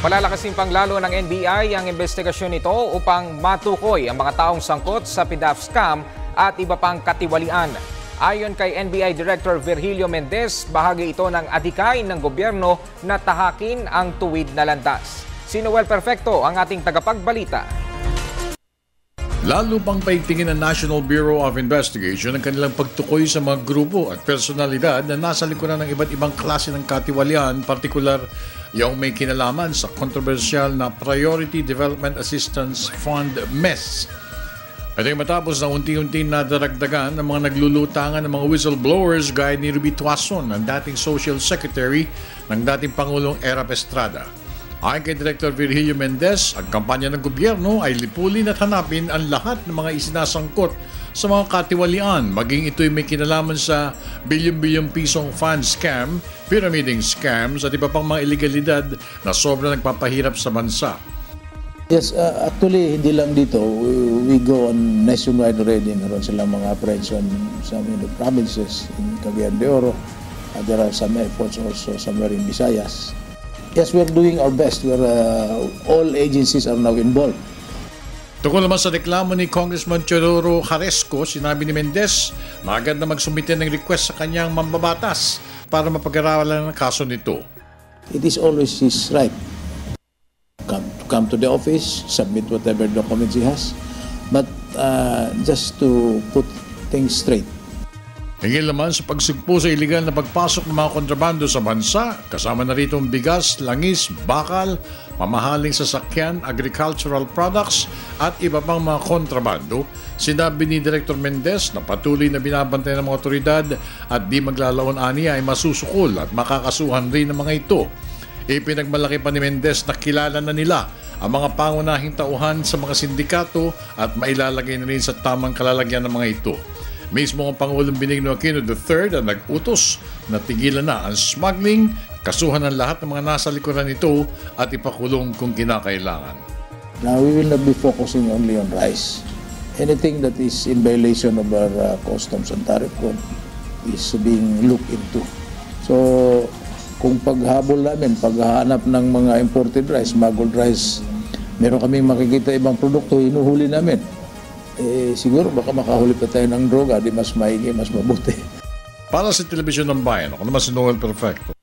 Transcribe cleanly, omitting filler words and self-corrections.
Palalakasin pang lalo ng NBI ang investigasyon nito upang matukoy ang mga taong sangkot sa PDAF scam at iba pang katiwalian. Ayon kay NBI Director Virgilio Mendez, bahagi ito ng adhikain ng gobyerno na tahakin ang tuwid na landas. Si Noel Perfecto ang ating tagapagbalita. Lalo pang paigtingin ng National Bureau of Investigation ang kanilang pagtukoy sa mga grupo at personalidad na nasa likuran ng iba't ibang klase ng katiwalian, partikular yung may kinalaman sa kontrobersyal na Priority Development Assistance Fund MES. Ito ay matapos na unti-unti nadaragdagan ng mga naglulutangan ng mga whistleblowers gaya ni Ruby Tuason, ang dating Social Secretary ng dating Pangulong Erap Estrada. Ayon kay Director Virgilio Mendez, ang kampanya ng gobyerno ay lipulin at hanapin ang lahat ng mga isinasangkot sa mga katiwalian, maging ito'y may kinalaman sa bilyon-bilyong pisong fund scam, pyramiding scams at iba pang mga ilegalidad na sobrang nagpapahirap sa bansa. Yes, actually hindi lang dito. We go on nationwide already. Meron silang mga operation sa many provinces in Cagayan de Oro. There are some efforts also somewhere in Visayas. Yes, we're doing our best. All agencies are now involved. Tungkol naman sa reklamo ni Congressman Teodoro Jaresco, sinabi ni Mendez na agad na magsumite ng request sa kanyang mambabatas para mapag-aralan ang kaso nito. It is always his right to come to the office, submit whatever documents he has, but just to put things straight. Hingil naman sa pagsugpo sa iligal na pagpasok ng mga kontrabando sa bansa, kasama na rito ang bigas, langis, bakal, mamahaling sasakyan, agricultural products at iba pang mga kontrabando. Sinabi ni Director Mendez na patuloy na binabantay ng mga otoridad at di maglalaon aniya ay masusukol at makakasuhan rin ng mga ito. Ipinagmalaki pa ni Mendez na kilala na nila ang mga pangunahing tauhan sa mga sindikato at mailalagay na rin sa tamang kalalagyan ng mga ito. Mismo ang Pangulong Benigno Aquino III ang nag-utos na tigilan na ang smuggling, kasuhan ng lahat ng mga nasa likuran nito at ipakulong kung kinakailangan. Now we will not be focusing only on rice. Anything that is in violation of our customs and tariff code is being looked into. So kung paghabol namin, paghahanap ng mga imported rice, smuggled rice, meron kaming makikita ibang produkto, hinuhuli namin. Siguro baka makahuli pa tayo ng droga, di mas maigi, mas mabuti. Para sa Telebisyon ng Bayan, ako naman si Noel Perfecto.